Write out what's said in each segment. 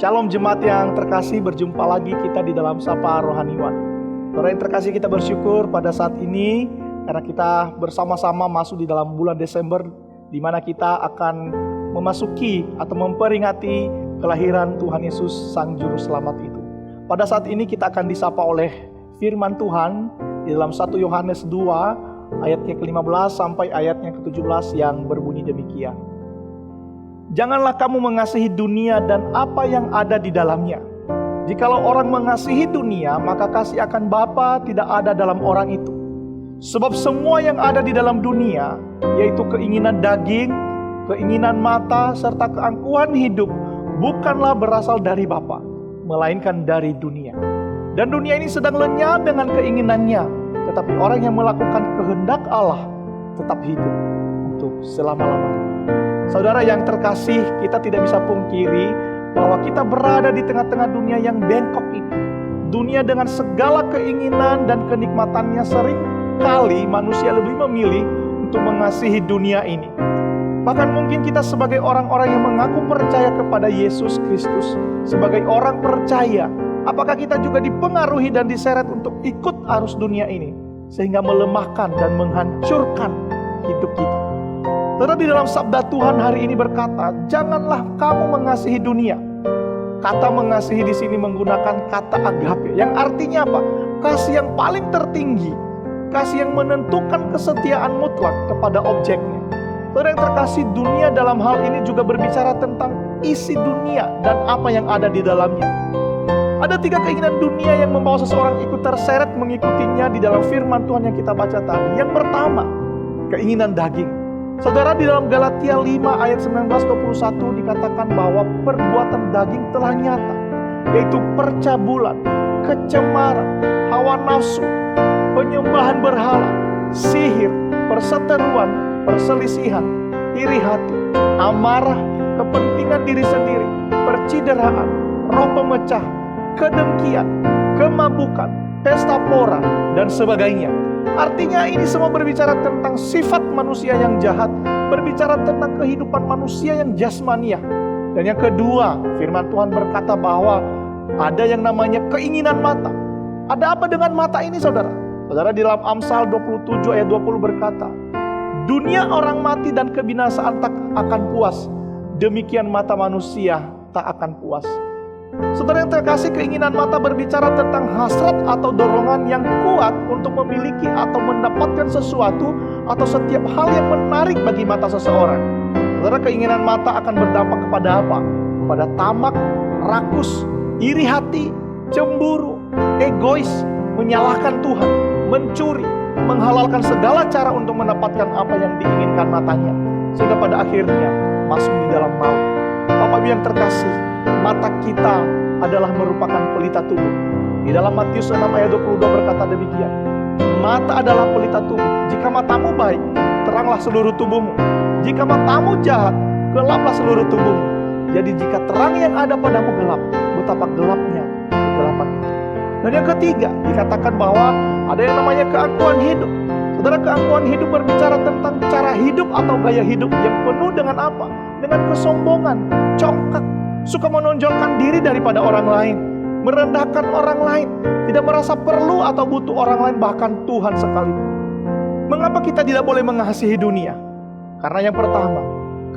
Shalom jemaat yang terkasih, berjumpa lagi kita di dalam Sapa Rohaniwan. Saudara yang terkasih, kita bersyukur pada saat ini karena kita bersama-sama masuk di dalam bulan Desember, di mana kita akan memasuki atau memperingati kelahiran Tuhan Yesus Sang Juru Selamat itu. Pada saat ini kita akan disapa oleh firman Tuhan di dalam 1 Yohanes 2 ayatnya ke-15 sampai ayatnya ke-17 yang berbunyi demikian. Janganlah kamu mengasihi dunia dan apa yang ada di dalamnya. Jikalau orang mengasihi dunia, maka kasih akan Bapa tidak ada dalam orang itu. Sebab semua yang ada di dalam dunia, yaitu keinginan daging, keinginan mata, serta keangkuhan hidup, bukanlah berasal dari Bapa, melainkan dari dunia. Dan dunia ini sedang lenyap dengan keinginannya, tetapi orang yang melakukan kehendak Allah tetap hidup untuk selama-lamanya. Saudara yang terkasih, kita tidak bisa pungkiri bahwa kita berada di tengah-tengah dunia yang bengkok ini. Dunia dengan segala keinginan dan kenikmatannya, sering kali manusia lebih memilih untuk mengasihi dunia ini. Bahkan mungkin kita sebagai orang-orang yang mengaku percaya kepada Yesus Kristus, sebagai orang percaya, apakah kita juga dipengaruhi dan diseret untuk ikut arus dunia ini, sehingga melemahkan dan menghancurkan hidup kita. Tetapi di dalam sabda Tuhan hari ini berkata, janganlah kamu mengasihi dunia. Kata mengasihi di sini menggunakan kata agape, yang artinya apa? Kasih yang paling tertinggi, kasih yang menentukan kesetiaan mutlak kepada objeknya. Saudara yang terkasih, dunia dalam hal ini juga berbicara tentang isi dunia dan apa yang ada di dalamnya. Ada 3 keinginan dunia yang membawa seseorang ikut terseret mengikutinya di dalam firman Tuhan yang kita baca tadi. Yang pertama, keinginan daging. Saudara, di dalam Galatia 5 ayat 19-21 dikatakan bahwa perbuatan daging telah nyata, yaitu percabulan, kecemaran, hawa nafsu, penyembahan berhala, sihir, perseteruan, perselisihan, iri hati, amarah, kepentingan diri sendiri, percideraan, roh pemecah, kedengkian, kemabukan, pesta pora, dan sebagainya. Artinya ini semua berbicara tentang sifat manusia yang jahat, berbicara tentang kehidupan manusia yang jasmaniah. Dan yang kedua, firman Tuhan berkata bahwa ada yang namanya keinginan mata. Ada apa dengan mata ini, saudara? Saudara, di dalam Amsal 27 ayat 20 berkata, dunia orang mati dan kebinasaan tak akan puas, demikian mata manusia tak akan puas. Saudara yang terkasih, keinginan mata berbicara tentang hasrat atau dorongan yang kuat untuk memiliki atau mendapatkan sesuatu atau setiap hal yang menarik bagi mata seseorang. Saudara, keinginan mata akan berdampak kepada apa? Kepada tamak, rakus, iri hati, cemburu, egois, menyalahkan Tuhan, mencuri, menghalalkan segala cara untuk mendapatkan apa yang diinginkan matanya, sehingga pada akhirnya masuk di dalam maut. Bapak Ibu yang terkasih, mata kita adalah merupakan pelita tubuh. Di dalam Matius 6 ayat 22 berkata demikian, mata adalah pelita tubuh. Jika matamu baik, teranglah seluruh tubuhmu. Jika matamu jahat, gelaplah seluruh tubuhmu. Jadi jika terang yang ada padamu gelap, betapa gelapnya kegelapan itu. Dan yang ketiga, dikatakan bahwa ada yang namanya keangkuhan hidup. Saudara, keangkuhan hidup berbicara tentang cara hidup atau gaya hidup yang penuh dengan apa? Dengan kesombongan, congkak, suka menonjolkan diri daripada orang lain, merendahkan orang lain, tidak merasa perlu atau butuh orang lain, bahkan Tuhan sekalipun. Mengapa kita tidak boleh mengasihi dunia? Karena yang pertama,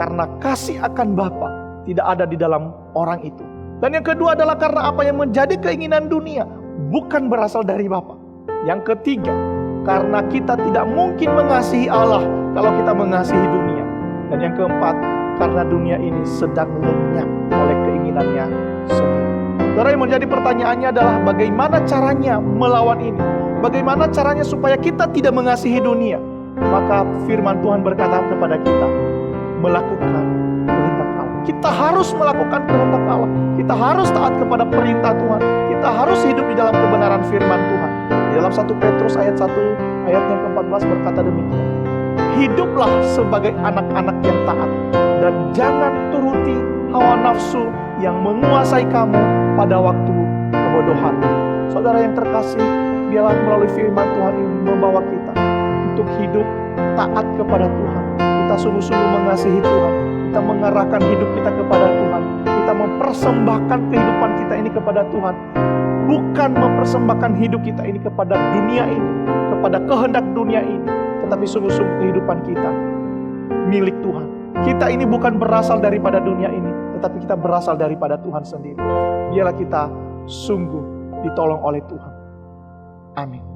karena kasih akan Bapa tidak ada di dalam orang itu. Dan yang kedua adalah karena apa yang menjadi keinginan dunia bukan berasal dari Bapa. Yang ketiga, karena kita tidak mungkin mengasihi Allah kalau kita mengasihi dunia. Dan yang keempat, karena dunia ini sedang lenyap oleh keinginannya sendiri. Saudara, yang menjadi pertanyaannya adalah bagaimana caranya melawan ini? Bagaimana caranya supaya kita tidak mengasihi dunia? Maka firman Tuhan berkata kepada kita, melakukan kehendak Allah. Kita harus melakukan kehendak Allah. Kita harus taat kepada perintah Tuhan. Kita harus hidup di dalam kebenaran firman Tuhan. Di dalam 1 Petrus ayat 1 ayat yang ke-14 berkata demikian, hiduplah sebagai anak-anak yang taat, dan jangan turuti hawa nafsu yang menguasai kamu pada waktu kebodohan. Saudara yang terkasih, biarlah melalui firman Tuhan ini membawa kita untuk hidup taat kepada Tuhan. Kita sungguh-sungguh mengasihi Tuhan. Kita mengarahkan hidup kita kepada Tuhan. Kita mempersembahkan kehidupan kita ini kepada Tuhan. Bukan mempersembahkan hidup kita ini kepada dunia ini, kepada kehendak dunia ini, tetapi sungguh-sungguh kehidupan kita milik Tuhan. Kita ini bukan berasal daripada dunia ini, tetapi kita berasal daripada Tuhan sendiri. Biarlah kita sungguh ditolong oleh Tuhan. Amin.